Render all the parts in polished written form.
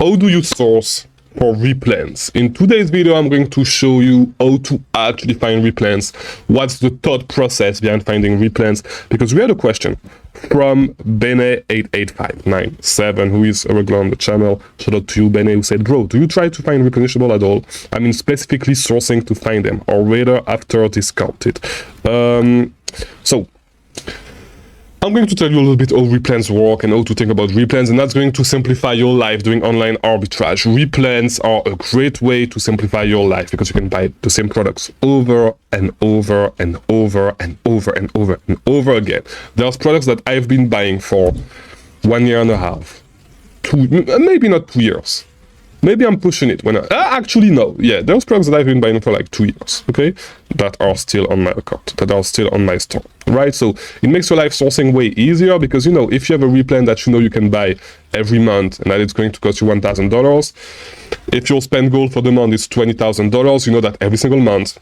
How do you source for Replens? In today's video, I'm going to show you how to actually find Replens. What's the thought process behind finding Replens? Because we had a question from Bene88597, who is a regular on the channel. Shout out to you, Bene, who said, bro, do you try to find replenishable at all? I mean, specifically sourcing to find them, or rather after discounted. So I'm going to tell you a little bit how Replens work and how to think about Replens, and that's going to simplify your life doing online arbitrage. Replens are a great way to simplify your life because you can buy the same products over and over and over and over and over and over again. There's products that I've been buying for 1.5 years, maybe not 2 years. Maybe I'm pushing it when actually no. Yeah, there's products that I've been buying for like 2 years, okay? That are still on my account, that are still on my store, right? So it makes your life sourcing way easier because, you know, if you have a replen that you know you can buy every month and that it's going to cost you $1,000, if your spend goal for the month is $20,000, you know that every single month,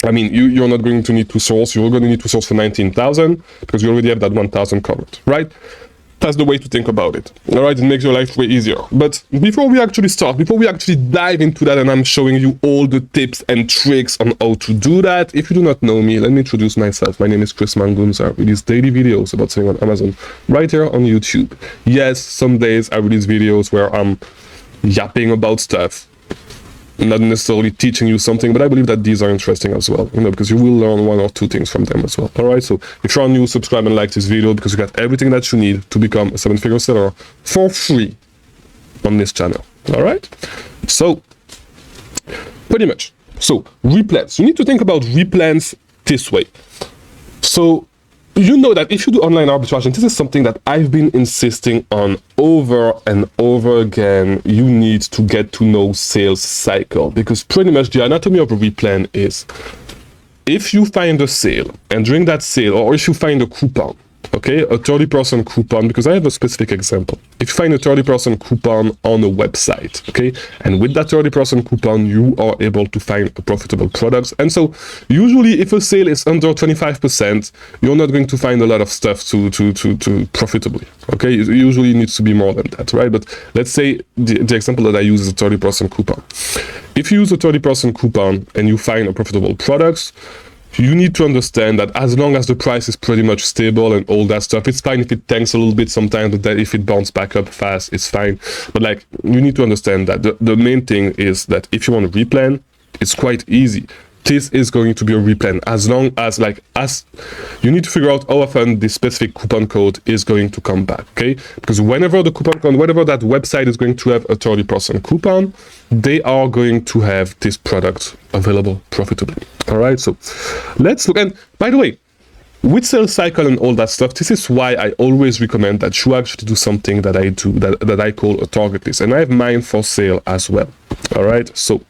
I mean, you're not going to need to source, you're going to need to source for 19,000 because you already have that 1,000 covered, right? That's the way to think about it. All right, it makes your life way easier. But before we actually start, before we actually dive into that, and I'm showing you all the tips and tricks on how to do that, if you do not know me, let me introduce myself. My name is Mangunza. I release daily videos about selling on Amazon right here on YouTube. Yes, some days I release videos where I'm yapping about stuff, not necessarily teaching you something, but I believe that these are interesting as well, you know, because you will learn 1 or 2 things from them as well. All right, so if you're new, subscribe and like this video because you got everything that you need to become a 7-figure seller for free on this channel. All right, so pretty much, so Replens, you need to think about Replens this way. So you know that if you do online arbitrage, and this is something that I've been insisting on over and over again, you need to get to know sales cycle, because pretty much the anatomy of a replen is if you find a sale and during that sale, or if you find a coupon, okay, a 30% coupon, because I have a specific example. If you find a 30% coupon on a website, okay, and with that 30% coupon, you are able to find a profitable products. And so usually if a sale is under 25%, you're not going to find a lot of stuff to profitably, okay? It usually needs to be more than that, right? But let's say the example that I use is a 30% coupon. If you use a 30% coupon and you find a profitable products, you need to understand that as long as the price is pretty much stable and all that stuff, it's fine if it tanks a little bit sometimes, but then if it bounces back up fast, it's fine. But like, you need to understand that the main thing is that if you want to replen, it's quite easy. This is going to be a replen as long as you need to figure out how often the specific coupon code is going to come back, okay? Because whenever the coupon code, whenever that website is going to have a 30% coupon, they are going to have this product available profitably. All right, so let's look. And by the way, with sales cycle and all that stuff, this is why I always recommend that you actually do something that I do, that I call a target list. And I have mine for sale as well. All right, so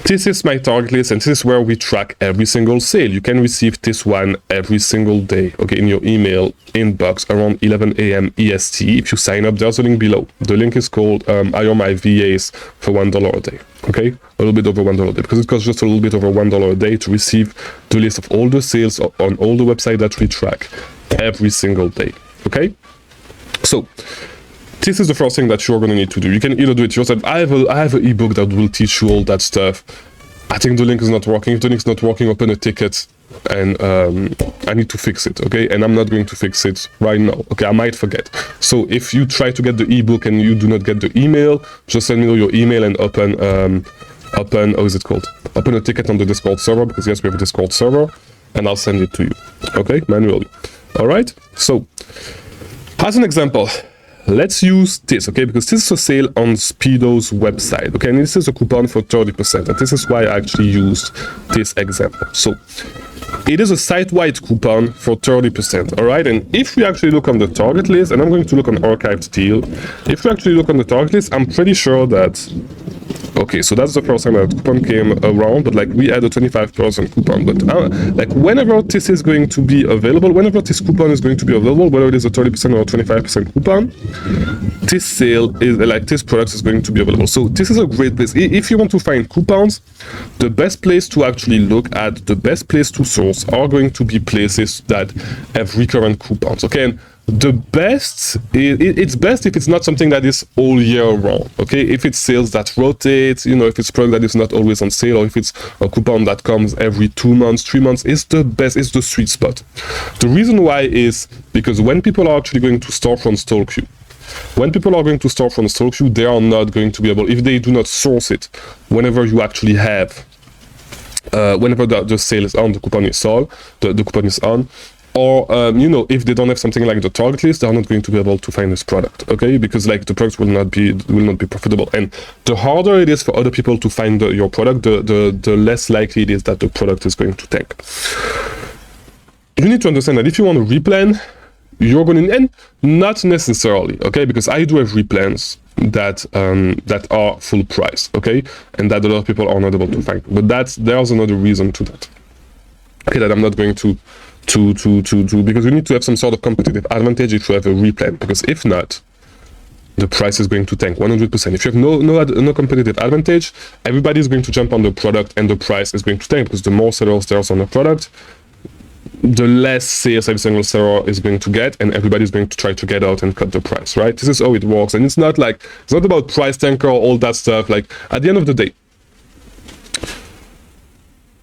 this is my target list, and this is where we track every single sale. You can receive this one every single day, okay, in your email inbox around 11 a.m. EST. If you sign up, there's a link below. The link is called Hire My VAs for $1 a day, okay? A little bit over $1 a day, because it costs just a little bit over $1 a day to receive the list of all the sales on all the websites that we track every single day, okay? So this is the first thing that you're going to need to do. You can either do it yourself. I have an ebook that will teach you all that stuff. I think the link is not working. If the link is not working, open a ticket and I need to fix it, okay? And I'm not going to fix it right now, okay? I might forget. So if you try to get the ebook and you do not get the email, just send me your email and open how is it called? Open a ticket on the Discord server, because yes, we have a Discord server, and I'll send it to you, okay? Manually. All right? So as an example, let's use this, okay, because this is a sale on Speedo's website, okay, and this is a coupon for 30%, and this is why I actually used this example. So it is a site-wide coupon for 30%, all right, and if we actually look on the target list, and I'm going to look on archived deal, if we actually look on the target list, I'm pretty sure that, okay, so that's the first time that coupon came around, but like we had a 25% coupon, but like whenever this is going to be available, whenever this coupon is going to be available, whether it is a 30% or a 25% coupon, this sale is like this product is going to be available. So this is a great place. If you want to find coupons, the best place to actually look at, the best place to source are going to be places that have recurrent coupons, okay? And the best, it's best if it's not something that is all year round, okay? If it's sales that rotate, you know, if it's product that is not always on sale, or if it's a coupon that comes every 2 months, 3 months, it's the best, it's the sweet spot. The reason why is because when people are actually going to storefront stalk you, when people are going to storefront stalk you, they are not going to be able, if they do not source it, whenever you actually have, whenever the sale is on, the coupon is on, the coupon is on, or you know, if they don't have something like the target list, they're not going to be able to find this product, okay? Because like the product will not be profitable, and the harder it is for other people to find your product, the less likely it is that the product is going to tank. You need to understand that if you want to replan, you're going to, and not necessarily, okay? Because I do have replans that that are full price, okay, and that a lot of people are not able to find. But there's another reason to that, okay, that I'm not going to because you need to have some sort of competitive advantage if you have a replan, because if not, the price is going to tank 100%. If you have no competitive advantage, everybody is going to jump on the product and the price is going to tank, because the more sellers there's on the product, the less sales every single seller is going to get, and everybody's going to try to get out and cut the price, right? This is how it works. And it's not about price tanker, all that stuff. Like, at the end of the day,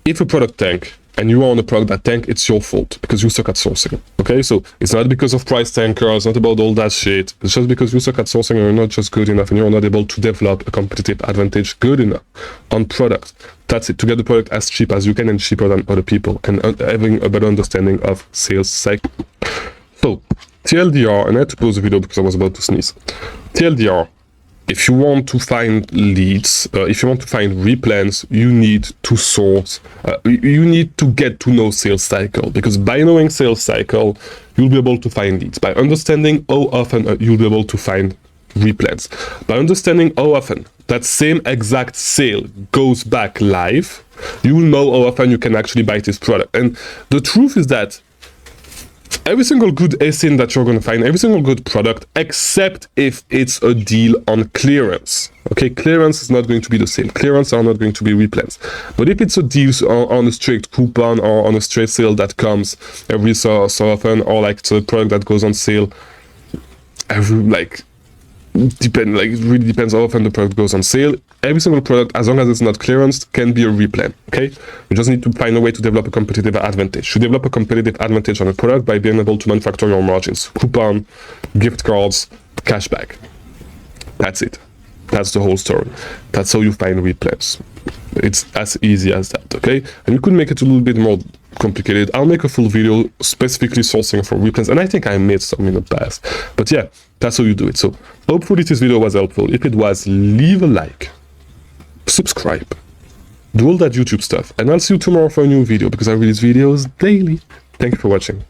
if a product tank and you are on a product that tank, it's your fault because you suck at sourcing, okay? So it's not because of price tanker, it's not about all that shit. It's just because you suck at sourcing and you're not just good enough and you're not able to develop a competitive advantage good enough on product. That's it, to get the product as cheap as you can and cheaper than other people, and having a better understanding of sales cycle. So, TLDR, and I had to pause the video because I was about to sneeze. TLDR, if you want to find leads, if you want to find replans, you need to source, you need to get to know sales cycle, because by knowing sales cycle, you'll be able to find leads. By understanding how often you'll be able to find replans. By understanding how often that same exact sale goes back live, you will know how often you can actually buy this product. And the truth is that every single good ASIN that you're going to find, every single good product, except if it's a deal on clearance. Okay, clearance is not going to be the same. Clearance are not going to be replans. But if it's a deal on a strict coupon or on a straight sale that comes every so often, or like it's a product that goes on sale every, like, it really depends how often the product goes on sale. Every single product, as long as it's not clearance, can be a replan, okay? You just need to find a way to develop a competitive advantage. You develop a competitive advantage on a product by being able to manufacture your margins. Coupon, gift cards, cashback. That's it. That's the whole story. That's how you find replans. It's as easy as that, okay? And you could make it a little bit more complicated. I'll make a full video specifically sourcing for replans, and I think I made some in the past. But yeah, that's how you do it. So hopefully this video was helpful. If it was, leave a like, subscribe, do all that YouTube stuff, and I'll see you tomorrow for a new video, because I release videos daily. Thank you for watching.